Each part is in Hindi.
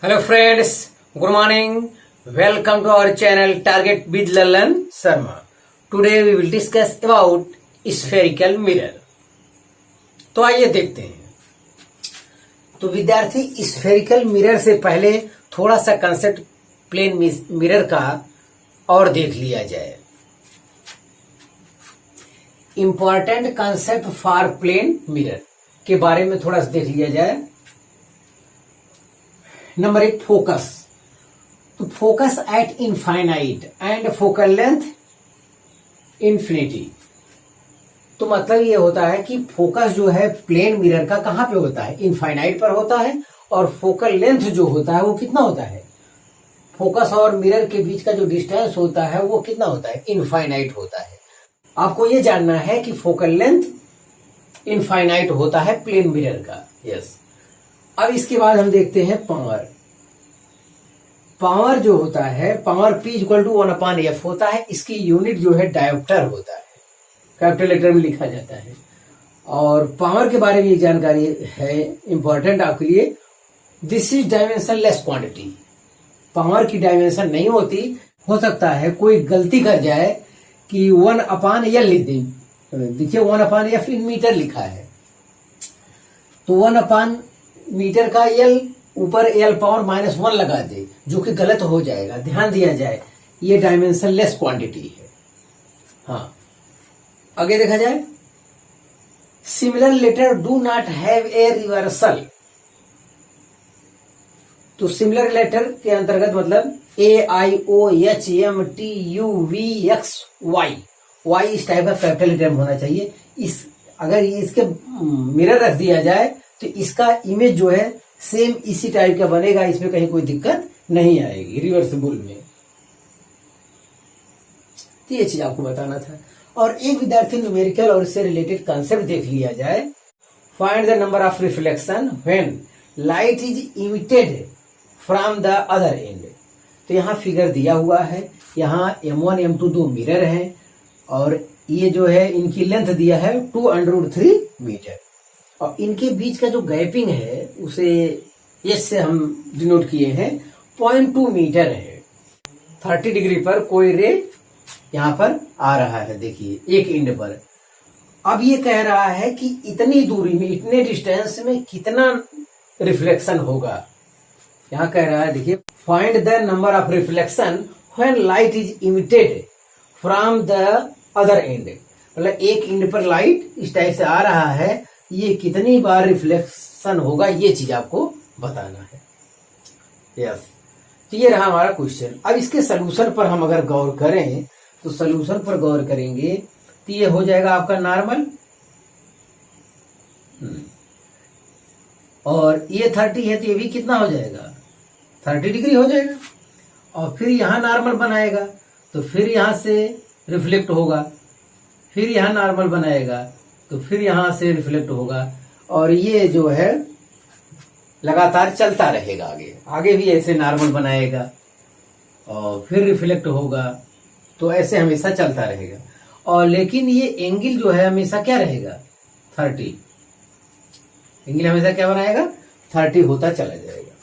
Hello friends, good morning. Welcome to our channel Target with Lalan Sharma. Today we will discuss about spherical mirror. तो आइए देखते हैं। तो विद्यार्थी स्फेरिकल मिरर से पहले थोड़ा सा कंसेप्ट प्लेन मिरर का और देख लिया जाए। Important concept for plane mirror के बारे में थोड़ा सा देख लिया जाए। Number 1 focus. तो focus at infinite and focal length infinity. तो मतलब ये होता है कि फोकस जो है प्लेन मिरर का कहां पे होता है, इनफाइनाइट पर होता है, और फोकल लेंथ जो होता है वो कितना होता है, फोकस और मिरर के बीच का जो डिस्टेंस होता है वो कितना होता है, इनफाइनाइट होता है। आपको ये जानना है कि फोकल लेंथ इनफाइनाइट होता है प्लेन मिरर का। यस। अब इसके बाद हम देखते हैं पावर। पावर जो होता है, power P equal to 1/f होता है। इसकी यूनिट जो है डायोप्टर होता है, कैपिटल लेटर में लिखा जाता है। और पावर के बारे में एक जानकारी है इंपॉर्टेंट आपके लिए। This is dimension less quantity. Power की डायमेंशन नहीं होती। हो सकता है कोई गलती कर जाए कि 1/L लिख दे। देखिए 1/f इन मीटर लिखा है, तो 1/मीटर का L ऊपर L पावर -1 लगा दे, जो कि गलत हो जाएगा। ध्यान दिया जाए, ये डायमेंशन लेस क्वांटिटी है। हाँ, आगे देखा जाए। Similar letter do not have a reversal. तो सिमिलर लेटर के अंतर्गत मतलब AIOHMTUVXY, Y इस टाइप का कैपिटल लेटर में होना चाहिए। अगर इसके मिरर रख दिया जाए तो इसका इमेज जो है सेम इसी टाइप का बनेगा। इसमें कहीं कोई दिक्कत नहीं आएगी रिवर्सिबल में। तो ये चीज आपको बताना था। और एक विद्यार्थी न्यूमेरिकल और इससे रिलेटेड कंसेप्ट देख लिया जाए। Find the number of reflection when light is emitted from the other and. तो यहाँ फिगर दिया हुआ है। यहाँ M1 M2 दो मिरर हैं और ये जो है इनकी लेंथ दिया है 2√3 मीटर, और इनके बीच का जो गैपिंग है उसे एस से हम डिनोट किए हैं 0.2 मीटर है। 30 डिग्री पर कोई रे यहां पर आ रहा है, देखिए एक एंड पर। अब ये कह रहा है कि इतनी दूरी में, इतने डिस्टेंस में कितना रिफ्लेक्शन होगा। यहां कह रहा है, देखिए find the number of reflection when light is emitted from the other and. मतलब एक एंड पर लाइट इस टाइप से आ रहा है, ये कितनी बार रिफ्लेक्शन होगा, ये चीज आपको बताना है। यस। तो ये रहा हमारा क्वेश्चन। अब इसके सोल्यूशन पर हम अगर गौर करें तो सोल्यूशन पर गौर करेंगे तो ये हो जाएगा आपका नॉर्मल, और ये 30 है तो ये भी कितना हो जाएगा, 30 डिग्री हो जाएगा। और फिर यहां नॉर्मल बनाएगा तो फिर यहां से रिफ्लेक्ट होगा, फिर यहां नॉर्मल बनाएगा तो फिर यहां से रिफ्लेक्ट होगा, और ये जो है लगातार चलता रहेगा। आगे भी ऐसे नॉर्मल बनाएगा और फिर रिफ्लेक्ट होगा, तो ऐसे हमेशा चलता रहेगा। और लेकिन ये एंगल जो है हमेशा क्या रहेगा, 30। एंगल हमेशा क्या बनाएगा, 30 होता चला जाएगा।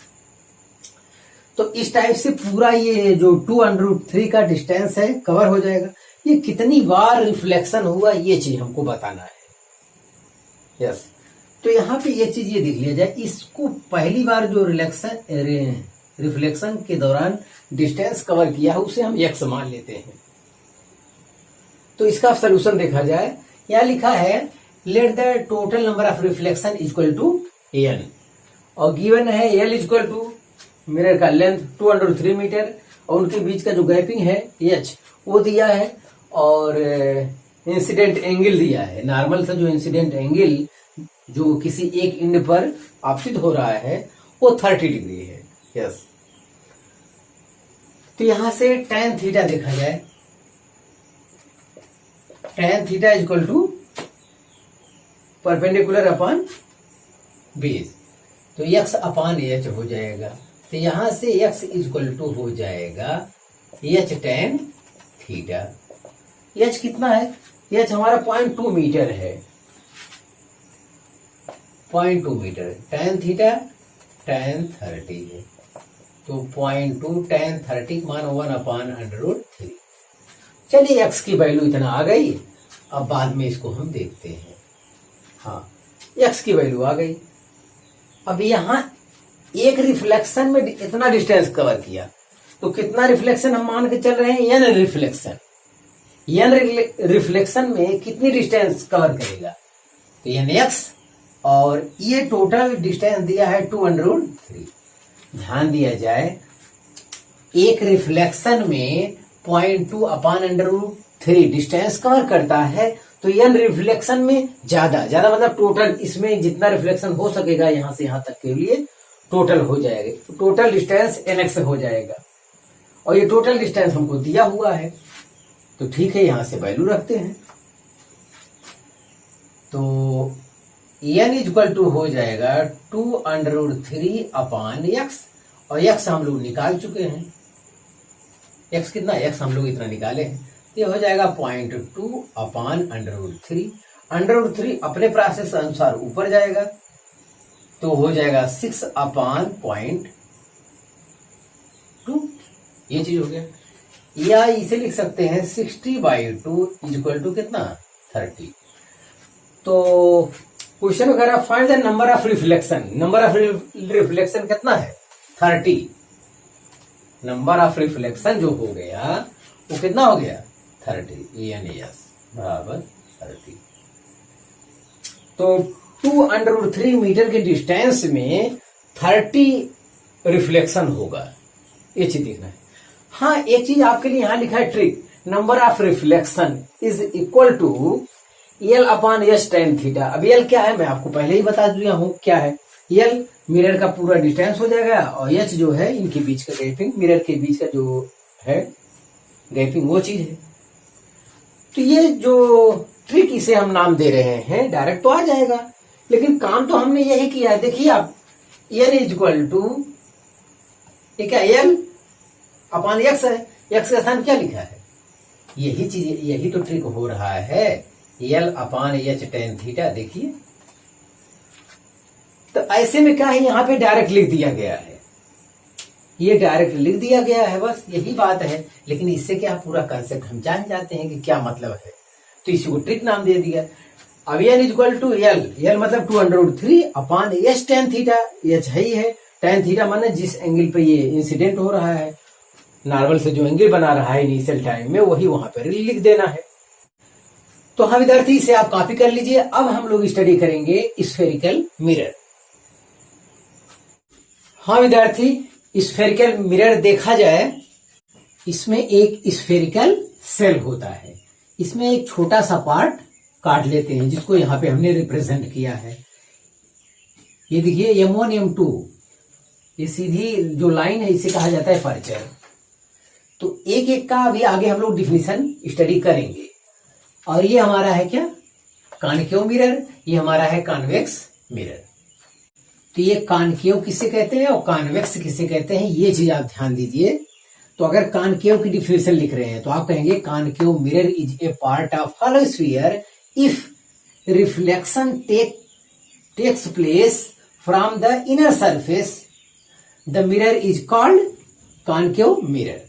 तो इस टाइप से पूरा ये जो 2√3 का डिस्टेंस है कवर हो जाएगा। ये कितनी बार रिफ्लेक्शन हुआ ये चीज हमको बताना है। यस। तो यहाँ पे ये चीज ये देख लिया जाए, इसको पहली बार जो रिफ्लेक्शन के दौरान डिस्टेंस कवर किया है उसे हम x मान लेते हैं। तो इसका सोल्यूशन देखा जाए, यहाँ लिखा है let the total number of reflection equal to n, और गिवन है L इक्वल टू मिरर का लेंथ 2√3 मीटर, और उनके बीच का जो गैपिंग है h वो दिया है, और इंसिडेंट एंगल दिया है। नॉर्मल से जो इंसिडेंट एंगल जो किसी एक एंड पर आपतित हो रहा है वो 30 डिग्री है। यस। तो यहां से tan थीटा देखा जाए, tan theta equal to perpendicular upon base, तो x/h हो जाएगा। तो यहां से x इक्वल टू हो जाएगा h tan थीटा। h कितना है, h हमारा 0.2 मीटर है, 0.2 मीटर। tan थीटा tan 30 है। तो 0.2 tan 30 मान 1/√3। चलिए x की वैल्यू इतना आ गई। अब बाद में इसको हम देखते हैं। हाँ, x की वैल्यू आ गई। अब यहां एक रिफ्लेक्शन में इतना डिस्टेंस कवर किया, तो कितना रिफ्लेक्शन हम मान के चल रहे हैं? n reflection. n रिफ्लेक्शन में कितनी डिस्टेंस कवर करेगा? तो nx, और ये टोटल डिस्टेंस दिया है 2√3। ध्यान दिया जाए, एक रिफ्लेक्शन में 0.2/√3 डिस्टेंस कवर करता है, तो n रिफ्लेक्शन में ज्यादा मतलब टोटल इसमें जितना रिफ्लेक्शन हो सकेगा यहां से यहां तक के लिए टोटल हो जाएगा। तो टोटल डिस्टेंस nx हो जाएगा, और ये टोटल डिस्टेंस हमको दिया हुआ है। तो ठीक है, यहां से वैल्यू रखते हैं। तो n इक्वल टू हो जाएगा 2√3/x, और x हम लोग निकाल चुके हैं। x कितना? x हम लोग इतना निकाले हैं, तो ये हो जाएगा 0.2/√3। √3 अपने प्रोसेस अनुसार ऊपर जाएगा, तो हो जाएगा 6/0.2। ये चीज हो गया। या इसे लिख सकते हैं 60/2 इक्वल टू कितना? 30। तो क्वेश्चन वगैरह, find the number of reflection. Number of reflection कितना है? 30। नंबर ऑफ रिफ्लेक्शन जो हो गया वो कितना हो गया? 30। NS बराबर 30। तो 2√3 मीटर के डिस्टेंस में 30 रिफ्लेक्शन होगा, ये चीज देखना है। हाँ, एक चीज आपके लिए यहां लिखा है trick. Number of reflection is equal to L/S tan theta. अब L क्या है मैं आपको पहले ही बता दिया हूं क्या है। L मिरर का पूरा डिस्टेंस हो जाएगा, और H जो है इनके बीच का गैपिंग, मिरर के बीच का जो है गैपिंग, वो चीज है। तो ये जो ट्रिक इसे हम नाम दे रहे हैं, डायरेक्ट तो आ जाएगा, लेकिन काम तो हमने यही किया है। देखिए आप, N इक्वल टू ये क्या? L/X है। x का स्थान क्या लिखा है? यही चीज, यही तो ट्रिक हो रहा है। L/H tan theta. देखिए, तो ऐसे में क्या है, यहां पे डायरेक्ट लिख दिया गया है। ये डायरेक्ट लिख दिया गया है, बस यही बात है। लेकिन इससे क्या पूरा कंसेप्ट हम जान जाते हैं कि क्या मतलब है, तो इसी को ट्रिक नाम दे दिया। अब N इक्वल टू L मतलब 2√3/S tan थीटा। H है ही है, tan थीटा माने जिस एंगल पे ये इंसिडेंट हो रहा है, नॉर्मल से जो एंगल बना रहा है इनिशियल टाइम में, वही वहां पर लिख देना है। तो हाँ विद्यार्थी, इसे आप कॉपी कर लीजिए। अब हम लोग स्टडी करेंगे स्फेरिकल मिरर। हाँ विद्यार्थी, स्फेरिकल मिरर देखा जाए, इसमें एक स्फेरिकल सेल होता है। इसमें एक छोटा सा पार्ट काट लेते हैं, जिसको यहां पे हमने रिप्रेजेंट किया है। ये देखिए M1 M2, ये सीधी जो लाइन है इसे कहा जाता है अपर्चर। तो एक एक का अभी आगे हम लोग डिफिनीशन स्टडी करेंगे। और ये हमारा है क्या? Concave mirror. ये हमारा है कॉन्वेक्स मिरर। तो ये कॉनकेव किसे कहते हैं और कॉन्वेक्स किसे कहते हैं, ये चीज आप ध्यान दीजिए। तो अगर कॉनकेव की डिफिनेशन लिख रहे हैं तो आप कहेंगे concave mirror is a part of hollow sphere if reflection takes place from the inner surface the mirror is called concave mirror.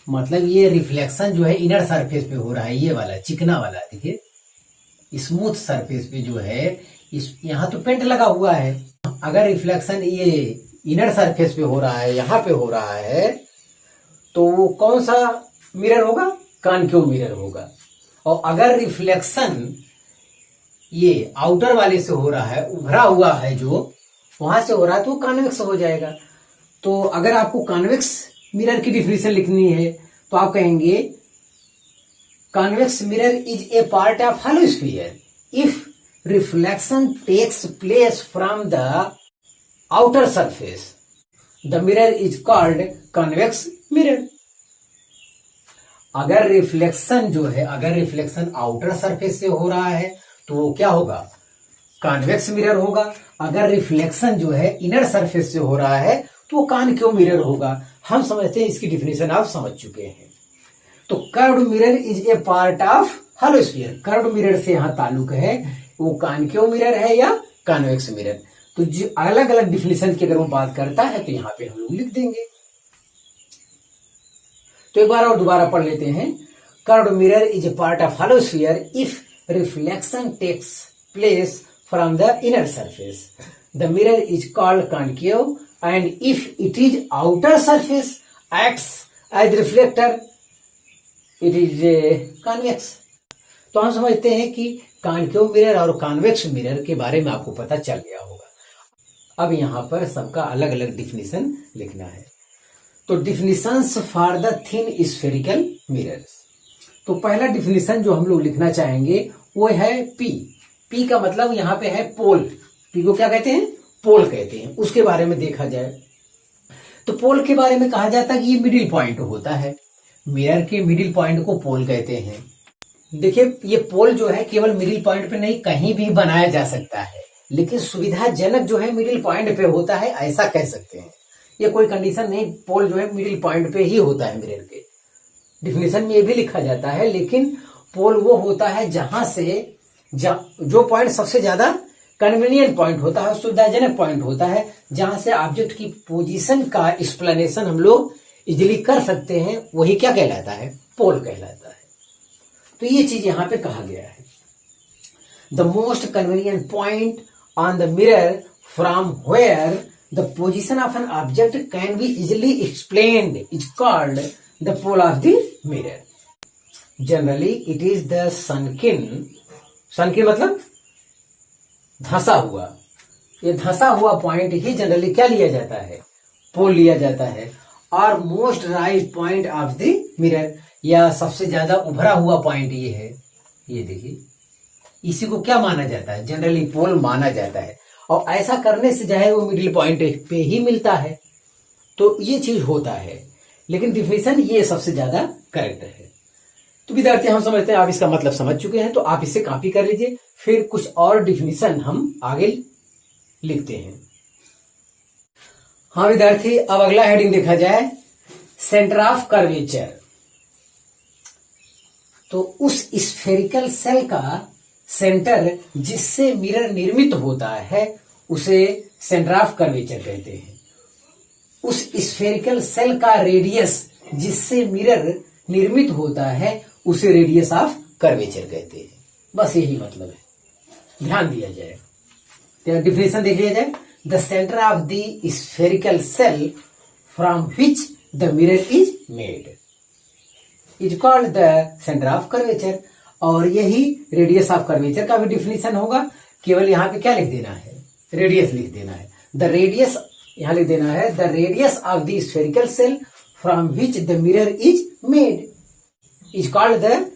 मतलब ये रिफ्लेक्शन जो है इनर सरफेस पे हो रहा है, ये वाला चिकना वाला, देखिए स्मूथ सरफेस पे जो है, इस यहां तो पेंट लगा हुआ है। अगर रिफ्लेक्शन ये इनर सरफेस पे हो रहा है, यहां पे हो रहा है, तो वो कौन सा मिरर होगा? कॉनकेव मिरर होगा। और अगर रिफ्लेक्शन ये आउटर वाले से हो रहा है, उभरा हुआ है जो वहां से हो रहा है, तो कॉन्वेक्स हो जाएगा। तो अगर आपको कॉन्वेक्स मिरर की डिफिनेशन लिखनी है तो आप कहेंगे convex mirror is a part of hollow sphere if reflection takes place from the outer surface the mirror is called convex mirror. अगर रिफ्लेक्शन जो है, अगर रिफ्लेक्शन आउटर सरफेस से हो रहा है तो वो क्या होगा? कॉन्वेक्स मिरर होगा। अगर रिफ्लेक्शन जो है इनर सरफेस से हो रहा है तो वो कॉनकेव मिरर होगा। हम समझते हैं, इसकी डिफिनेशन आप समझ चुके हैं। तो curved mirror is a part of hollow sphere. Curved mirror से यहां ताल्लुक है, वो कॉनकेव मिरर है या कॉन्वेक्स मिरर। तो जो अलग अलग डिफिनेशन की अगर वो बात करता है तो यहाँ पे हम लोग लिख देंगे। तो एक बार और दोबारा पढ़ लेते हैं। Curved mirror is a part of hollow sphere if reflection takes place from the inner surface. The mirror is called concave, and if it is outer surface acts as reflector, it is convex. तो हम समझते हैं कि कॉन्केव मिरर और कॉन्वेक्स मिरर के बारे में आपको पता चल गया होगा। अब यहाँ पर सबका अलग अलग डिफिनेशन लिखना है। तो definitions for the thin spherical mirrors. तो पहला डिफिनेशन जो हम लोग लिखना चाहेंगे वो है पी। पी का मतलब यहाँ पे है पोल। पी को क्या कहते हैं? पोल कहते हैं। उसके बारे में देखा जाए तो पोल के बारे में कहा जाता है कि ये मिडिल पॉइंट होता है। मिरर के मिडिल पॉइंट को पोल कहते हैं। देखिए, ये पोल जो है केवल मिडिल पॉइंट पे नहीं, कहीं भी बनाया जा सकता है, लेकिन सुविधाजनक जो है मिडिल पॉइंट पे होता है, ऐसा कह सकते हैं। ये कोई कंडीशन नहीं, पोल जो है मिडिल पॉइंट पे ही होता है। मिरर के डिफिनेशन में ये भी लिखा जाता है, लेकिन पोल वो होता है जहां से जो पॉइंट सबसे ज्यादा कन्वीनियंट पॉइंट होता है, सुविधाजनक पॉइंट होता है, जहां से ऑब्जेक्ट की पोजीशन का एक्सप्लेनेशन हम लोग इजिली कर सकते हैं, वही क्या कहलाता है? पोल कहलाता है। तो ये चीज यहां पे कहा गया है। The most convenient point on the mirror from where the position of an object can be easily explained is called the pole of the mirror. Generally it is the sunken मतलब धंसा हुआ। ये धंसा हुआ पॉइंट ही जनरली क्या लिया जाता है? पोल लिया जाता है। और most rise point of the mirror, या सबसे ज्यादा उभरा हुआ पॉइंट ये है। ये देखिए, इसी को क्या माना जाता है? जनरली पोल माना जाता है। और ऐसा करने से जो है वो मिडिल पॉइंट पे ही मिलता है। तो ये चीज होता है, लेकिन डिफिनेशन ये सबसे ज्यादा करेक्ट है। तो विद्यार्थी, हम समझते हैं आप इसका मतलब समझ चुके हैं, तो आप इसे कॉपी कर लीजिए। फिर कुछ और डिफिनेशन हम आगे लिखते हैं। हाँ विद्यार्थी, अब अगला हेडिंग देखा जाए, सेंटर ऑफ कर्वेचर। तो उस स्फेरिकल सेल का सेंटर जिससे मिरर निर्मित होता है उसे सेंटर ऑफ कर्वेचर कहते हैं। उस स्फेरिकल सेल का रेडियस जिससे मिरर निर्मित होता है उसे रेडियस ऑफ कर्वेचर कहते हैं। बस यही मतलब है, ध्यान दिया जाए। तो डिफिनेशन देख लिया जाए। The centre of the spherical shell from which the mirror is made is called the centre of curvature. और यही रेडियस ऑफ कर्वेचर का भी डिफिनेशन होगा। केवल यहाँ पे क्या लिख देना है? रेडियस लिख देना है। द रेडियस यहां लिख देना है, the radius of the spherical shell from which the mirror is made is called the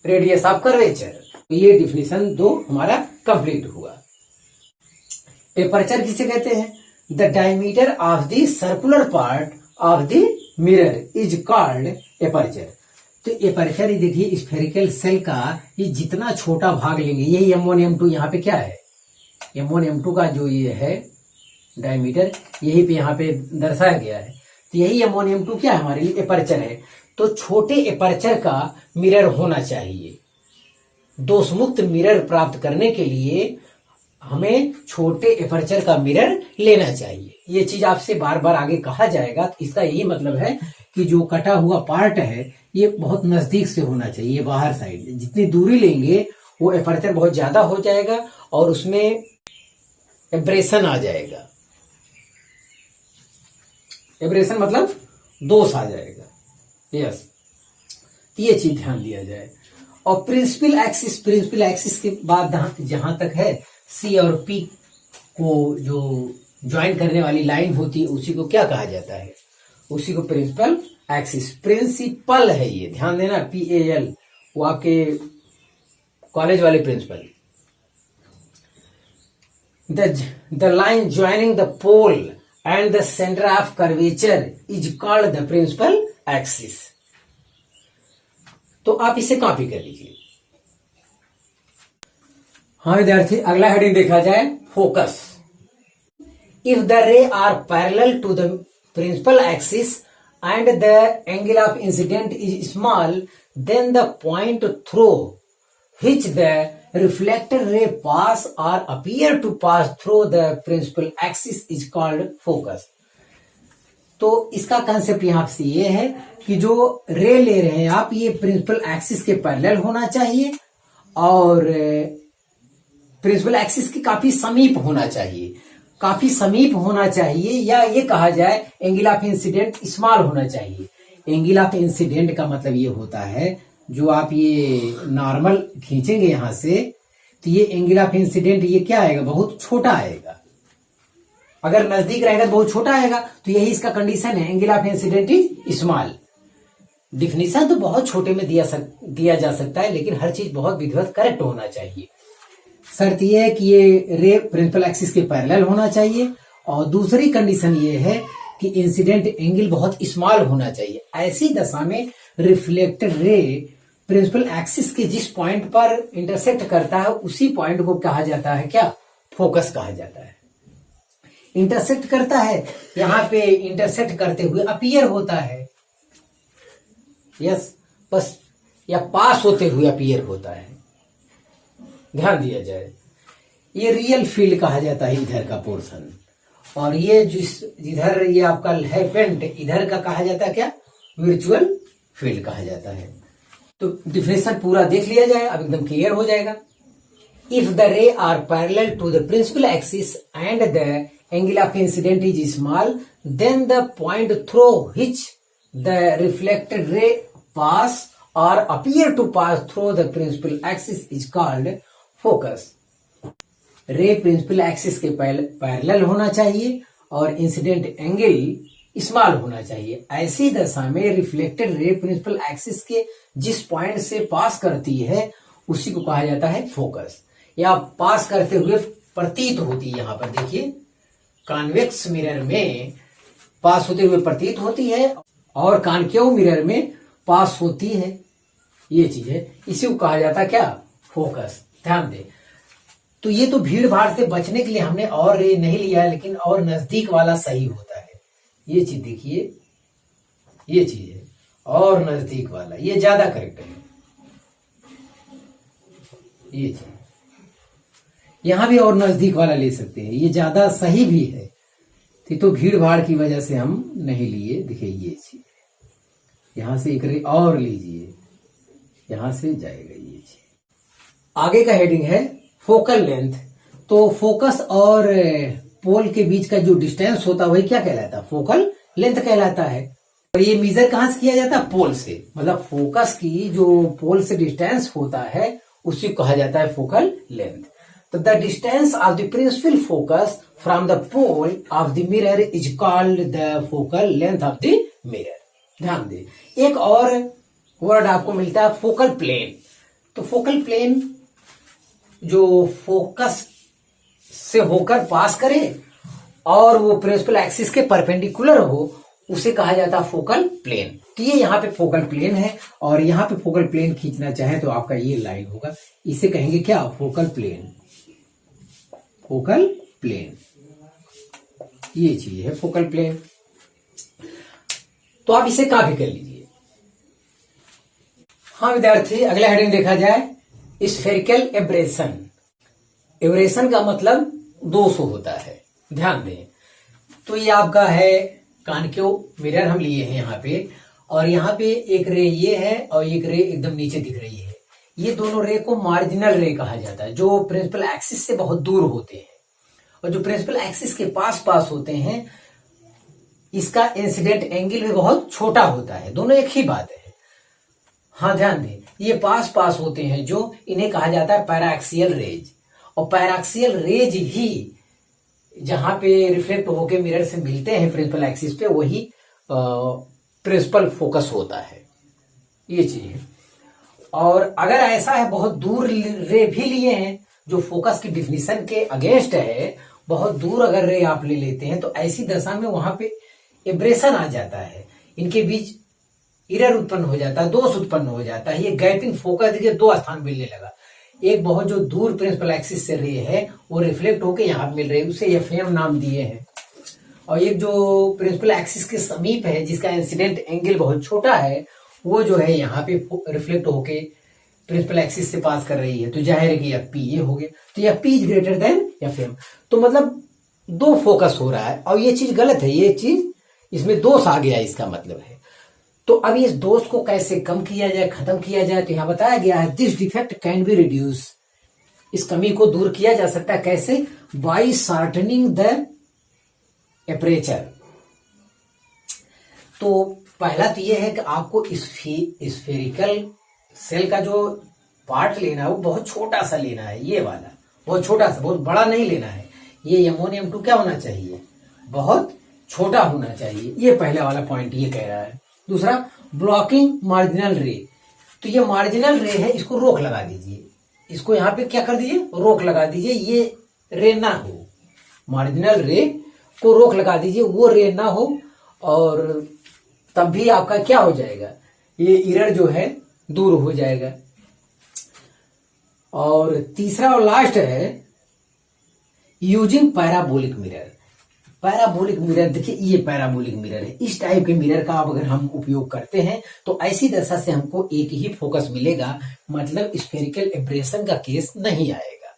radius of curvature. ये डिफिनेशन 2 हमारा कंप्लीट हुआ। एपर्चर किसे कहते हैं? The diameter of the circular part of the mirror is called aperture. तो एपर्चर ही देखिए, स्फेरिकल सेल का ये जितना छोटा भाग लेंगे, यही M1 M2 यहाँ पे क्या है? M1 M2 का जो ये है डायमीटर, यही पे यहाँ पे दर्शाया गया है। तो यही M1 M2 क्या है? हमारे लिए एपर्चर है। तो छोटे एपर्चर का मिरर होना चाहिए। दोषमुक्त मिरर प्राप्त करने के लिए हमें छोटे एपर्चर का मिरर लेना चाहिए। ये चीज आपसे बार बार आगे कहा जाएगा। तो इसका यही मतलब है कि जो कटा हुआ पार्ट है ये बहुत नजदीक से होना चाहिए, बाहर साइड। जितनी दूरी लेंगे वो एपर्चर बहुत ज्यादा हो जाएगा और उसमें एब्रेशन आ जाएगा। एब्रेशन मतलब दोष आ जाएगा। यस, ये चीज ध्यान दिया जाए। और प्रिंसिपल एक्सिस के बाद जहां तक है सी और पी को जो ज्वाइन करने वाली लाइन होती है उसी को क्या कहा जाता है? उसी को प्रिंसिपल एक्सिस। प्रिंसिपल है ये, ध्यान देना, PAL, वो आपके कॉलेज वाले principal. The line joining the pole and the centre of curvature is called the principal axis. तो आप इसे कॉपी कर लीजिए। हाँ विद्यार्थी, अगला हेडिंग देखा जाए, focus. If the ray are parallel to the principal axis and the angle of incident is small, then the point through which the reflected ray pass or appear to pass through the principal axis is called focus। तो इसका कंसेप्ट यहाँ से ये है कि जो रे ले रहे हैं आप, ये प्रिंसिपल एक्सिस के पैरेलल होना चाहिए और प्रिंसिपल एक्सिस के काफी समीप होना चाहिए, काफी समीप होना चाहिए, या ये कहा जाए एंगल ऑफ इंसिडेंट स्मॉल होना चाहिए। एंगल ऑफ इंसिडेंट का मतलब ये होता है, जो आप ये नॉर्मल खींचेंगे यहां से, तो ये एंगल ऑफ इंसिडेंट ये क्या आएगा, बहुत छोटा आएगा। अगर नजदीक रहेगा तो बहुत छोटा आएगा, तो यही इसका कंडीशन है, angle of incident is small. Definition तो बहुत छोटे में दिया जा सकता है, लेकिन हर चीज बहुत विधिवत करेक्ट होना चाहिए। शर्त यह है कि ये रे प्रिंसिपल एक्सिस के पैरेलल होना चाहिए, और दूसरी कंडीशन ये है कि इंसिडेंट एंगल बहुत स्मॉल होना चाहिए। ऐसी दशा में रिफ्लेक्टेड रे प्रिंसिपल एक्सिस के जिस पॉइंट पर इंटरसेक्ट करता है, उसी पॉइंट को कहा जाता है क्या, फोकस कहा जाता है। इंटरसेक्ट करता है, यहां पे इंटरसेक्ट करते हुए अपीयर होता है, यस, बस, या पास होते हुए अपीयर होता है, ध्यान दिया जाए। ये रियल फील्ड कहा जाता है इधर का पोर्शन, और ये जिधर ये आपका है पेंट, इधर का कहा जाता है क्या, वर्चुअल फील्ड कहा जाता है। तो डिफिनेशन पूरा देख लिया जाए, अब एकदम क्लियर हो जाएगा। If the ray are parallel to the principal axis and the angle of incident is small, then the point through which the reflected ray pass or appear to pass through the principal axis is called focus. Ray principal axis के पैरेलल होना चाहिए और इंसिडेंट एंगल स्मॉल होना चाहिए। ऐसी दशा में रिफ्लेक्टेड रे प्रिंसिपल एक्सिस के जिस पॉइंट से पास करती है, उसी को कहा जाता है फोकस, या पास करते हुए प्रतीत होती है। यहां पर देखिए, कॉन्वेक्स मिरर में पास होते हुए प्रतीत होती है और कॉनकेव मिरर में पास होती है, ये चीज है, इसी को कहा जाता है क्या, फोकस। ध्यान दे। तो ये तो भीड़ भाड़ से बचने के लिए हमने और रे नहीं लिया, लेकिन और नजदीक वाला सही होता है। ये चीज देखिए, ये चीज है, और नजदीक वाला ये ज्यादा करेक्ट है। ये चीज यहां भी और नजदीक वाला ले सकते हैं, ये ज्यादा सही भी है। तो भीड़ भाड़ की वजह से हम नहीं लिए। देखिए ये चीज, यहां से एक रे और लीजिए, यहां से जाएगा ये चीज। आगे का हेडिंग है फोकल लेंथ। तो फोकस और पोल के बीच का जो डिस्टेंस होता है वही क्या कहलाता है, फोकल लेंथ कहलाता है। और ये मेजर कहां से किया जाता है, पोल से। मतलब फोकस की जो पोल से डिस्टेंस होता है उसी को कहा जाता है फोकल लेंथ। तो the distance of the principal focus from the pole of the mirror is called the focal length of the mirror. ध्यान दे, एक और वर्ड आपको मिलता है फोकल प्लेन। तो फोकल प्लेन जो फोकस से होकर पास करे और वो प्रिंसिपल एक्सिस के परपेंडिकुलर हो, उसे कहा जाता है फोकल प्लेन। तो ये यहाँ पे फोकल प्लेन है, और यहाँ पे फोकल प्लेन खींचना चाहे तो आपका ये लाइन होगा, इसे कहेंगे क्या, फोकल प्लेन। फोकल प्लेन ये चीज है, फोकल प्लेन। तो आप इसे कॉपी कर लीजिए। हाँ विद्यार्थी, अगला हेडिंग देखा जाए, स्फेरिकल एब्रेशन। एब्रेशन का मतलब दोष होता है, ध्यान दें। तो ये आपका है कॉनकेव मिरर हम लिए हैं यहाँ पे, और यहाँ पे एक रे ये है और एक रे एकदम नीचे दिख रही है। ये दोनों रे को मार्जिनल रे कहा जाता है, जो प्रिंसिपल एक्सिस से बहुत दूर होते हैं, और जो प्रिंसिपल एक्सिस के पास पास होते हैं, इसका इंसिडेंट एंगल भी बहुत छोटा होता है। दोनों एक ही बात है। हाँ ध्यान दें, ये पास पास होते हैं, जो इन्हें कहा जाता है पैराक्सियल रेज। और पैराक्सियल रेज ही जहां पे रिफ्लेक्ट होके मिरर से मिलते हैं प्रिंसिपल एक्सिस पे, वही प्रिंसिपल फोकस होता है, ये चीज है। और अगर ऐसा है बहुत दूर रे भी लिए हैं जो फोकस की डिफिनीशन के अगेंस्ट है, बहुत दूर अगर रे आप ले लेते हैं, तो ऐसी दशा में वहां पे एब्रेशन आ जाता है, इनके बीच इरर उत्पन्न हो जाता है, दोष उत्पन्न हो जाता है। ये गैपिंग फोकस देखिए दो स्थान मिलने लगा, एक बहुत जो दूर प्रिंसिपल एक्सिस से रे है वो रिफ्लेक्ट होके यहां मिल रही है, उसे एफएम नाम दिए हैं। और एक जो प्रिंसिपल एक्सिस के समीप है, जिसका इंसिडेंट एंगल बहुत छोटा है, वो जो है यहाँ पे रिफ्लेक्ट होके प्रिंसिपल एक्सिस से पास कर रही है, तो जाहिर है कि एफ पी ये हो गया। तो F P is greater than F M. तो मतलब दो फोकस हो रहा है और ये चीज गलत है, ये चीज इसमें दोष आ गया, इसका मतलब है। तो अब इस दोष को कैसे कम किया जाए, खत्म किया जाए, तो यहां बताया गया है this defect can be reduce. इस कमी को दूर किया जा सकता है कैसे? By shortening the aperture. तो पहला तो यह है कि आपको स्फेरिकल सेल का जो पार्ट लेना है वो बहुत छोटा सा लेना है, ये वाला बहुत छोटा सा, बहुत बड़ा नहीं लेना है। ये M1 M2 क्या होना चाहिए? बहुत छोटा होना चाहिए। ये पहला वाला पॉइंट ये कह रहा है। दूसरा, ब्लॉकिंग मार्जिनल रे। तो ये मार्जिनल रे है, इसको रोक लगा दीजिए, इसको यहां पे क्या कर दीजिए? रोक लगा दीजिए, ये रे ना हो, मार्जिनल रे को रोक लगा दीजिए, वो रे ना हो, और तब भी आपका क्या हो जाएगा? ये एरर जो है दूर हो जाएगा। और तीसरा और लास्ट है using parabolic mirror. Parabolic mirror, देखिए ये पैराबोलिक मिरर है। इस टाइप के मिरर का अगर हम उपयोग करते हैं तो ऐसी दशा से हमको एक ही फोकस मिलेगा, मतलब स्फेरिकल एब्रेशन का केस नहीं आएगा।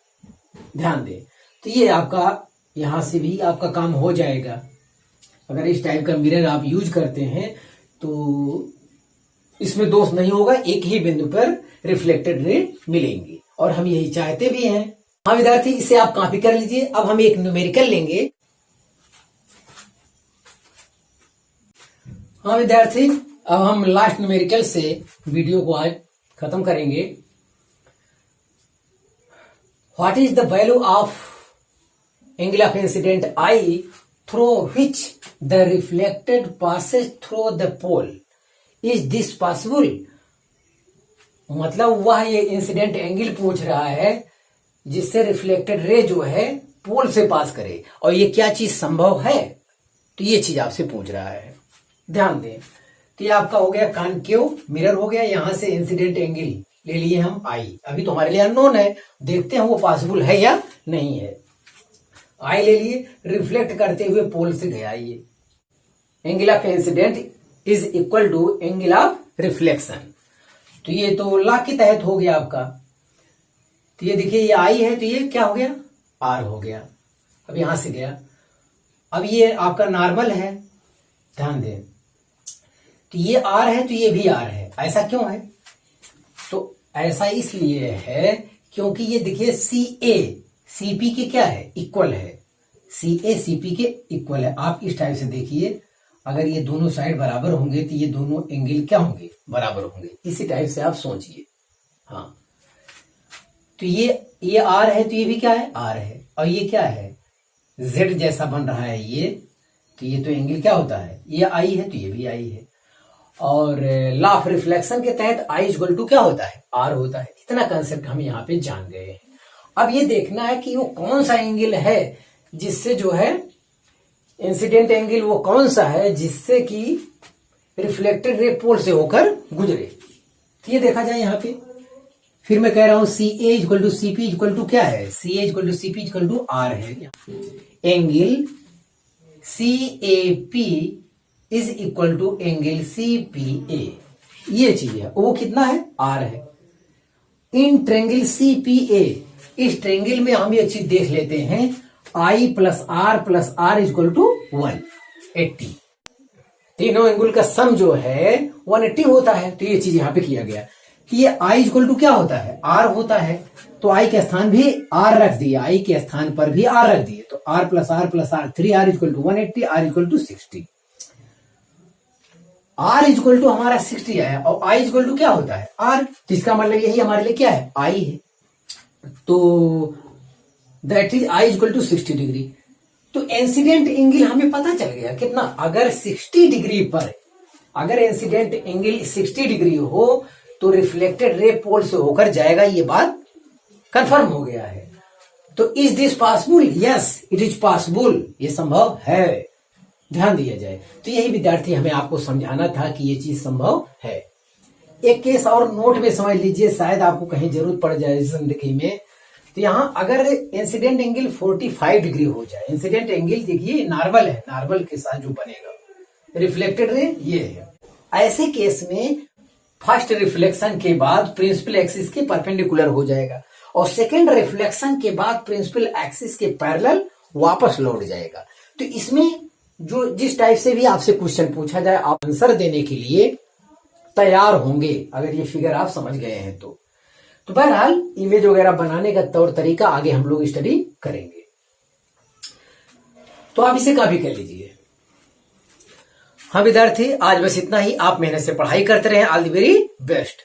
ध्यान दें। तो ये आपका यहां से भी आपका काम हो जाएगा। अगर इस टाइप का मिरर आप यूज करते हैं तो इसमें दोष नहीं होगा, एक ही बिंदु पर रिफ्लेक्टेड रे मिलेंगे, और हम यही चाहते भी हैं। हाँ विद्यार्थी, इसे आप कॉपी कर लीजिए। अब हम एक न्यूमेरिकल लेंगे। हाँ विद्यार्थी, अब हम लास्ट न्यूमेरिकल से वीडियो को आज खत्म करेंगे। What is the value of angle of incident I through which the reflected passes through the pole? Is this possible? मतलब वह ये इंसिडेंट एंगल पूछ रहा है जिससे रिफ्लेक्टेड रे जो है पोल से पास करे, और ये क्या चीज संभव है? तो ये चीज आपसे पूछ रहा है, ध्यान दें। तो ये आपका हो गया कॉनकेव मिरर हो गया। यहां से इंसिडेंट एंगल ले लिए हम आई, अभी तो हमारे लिए अननोन है, देखते हैं वो पॉसिबल है या नहीं है। आई ले लिए, रिफ्लेक्ट करते हुए पोल से गया ये। Angle of incident is equal to angle of reflection. तो ये तो लॉ के तहत हो गया आपका। तो ये देखिए ये आई है, तो ये क्या हो गया? आर हो गया। अब यहां से गया, अब ये आपका नॉर्मल है, ध्यान दें। तो ये आर है तो ये भी आर है। ऐसा क्यों है? तो ऐसा इसलिए है क्योंकि ये देखिए सी ए सीपी के क्या है? इक्वल है। सी ए सीपी के इक्वल है। आप इस टाइप से देखिए, अगर ये दोनों साइड बराबर होंगे तो ये दोनों एंगल क्या होंगे? बराबर होंगे। इसी टाइप से आप सोचिए। हाँ, तो ये आर है तो ये भी क्या है? आर है। और ये क्या है? जेड जैसा बन रहा है ये, तो ये तो एंगल क्या होता है? ये आई है तो ये भी आई है। और लॉ ऑफ रिफ्लेक्शन के तहत आई इक्वल टू क्या होता है? आर होता है। इतना कंसेप्ट हम यहाँ पे जान गए हैं। अब ये देखना है कि वो कौन सा एंगल है जिससे जो है इंसिडेंट एंगल, वो कौन सा है जिससे कि रिफ्लेक्टेड रे पोल से होकर गुजरे। तो ये देखा जाए यहाँ पे, फिर मैं कह रहा हूं C A equal to C P equal to क्या है? C A equal to C P equal to R है। Angle C A P is equal to angle C P A, ये चीज है। वो कितना है? आर है। इन ट्रेंगल सी पी ए, इस ट्रेंगल में हम ये चीज देख लेते हैं, आई प्लस आर इक्वल टू 180। तीनों एंगल का सम जो है 180 होता है। तो ये चीज यहां पे किया गया कि ये आई इक्वल टू क्या होता है? आर होता है। तो आई के स्थान भी आर रख दिए, आई के स्थान पर भी आर रख दिए। तो R plus R 3 equal to 180, R equal to 60। R equal to हमारा 60 आया, और आई इक्वल टू क्या होता है? आर। जिसका मतलब यही हमारे लिए क्या है? आई है। तो that is I equal to 60 degree. तो इंसिडेंट एंगल हमें पता चल गया कितना? अगर 60 डिग्री पर, अगर इंसिडेंट एंगल 60 डिग्री हो तो रिफ्लेक्टेड रे पोल से होकर जाएगा, ये बात कंफर्म हो गया है। तो is this possible? Yes, it is possible. ये संभव है, ध्यान दिया जाए। तो यही विद्यार्थी हमें आपको समझाना था कि ये चीज संभव है। एक केस और नोट में समझ लीजिए, शायद आपको कहीं जरूरत पड़ जाए जिंदगी में। तो यहां अगर इंसिडेंट एंगल 45 डिग्री हो जाए, इंसिडेंट एंगल देखिए नॉर्मल है, नॉर्मल के साथ जो बनेगा रिफ्लेक्टेड रे ये है। ऐसे केस में फर्स्ट रिफ्लेक्शन के बाद प्रिंसिपल एक्सिस के परपेंडिकुलर हो जाएगा और सेकेंड रिफ्लेक्शन के बाद प्रिंसिपल एक्सिस के पैरेलल वापस लौट जाएगा। तो इसमें जो जिस टाइप से भी आपसे क्वेश्चन पूछा जाए आप आंसर देने के लिए तैयार होंगे अगर ये फिगर आप समझ गए हैं तो बहरहाल इमेज वगैरह बनाने का तौर तरीका आगे हम लोग स्टडी करेंगे। तो आप इसे कॉपी कर लीजिए। हाँ विद्यार्थी, आज बस इतना ही। आप मेहनत से पढ़ाई करते रहें। All the very best.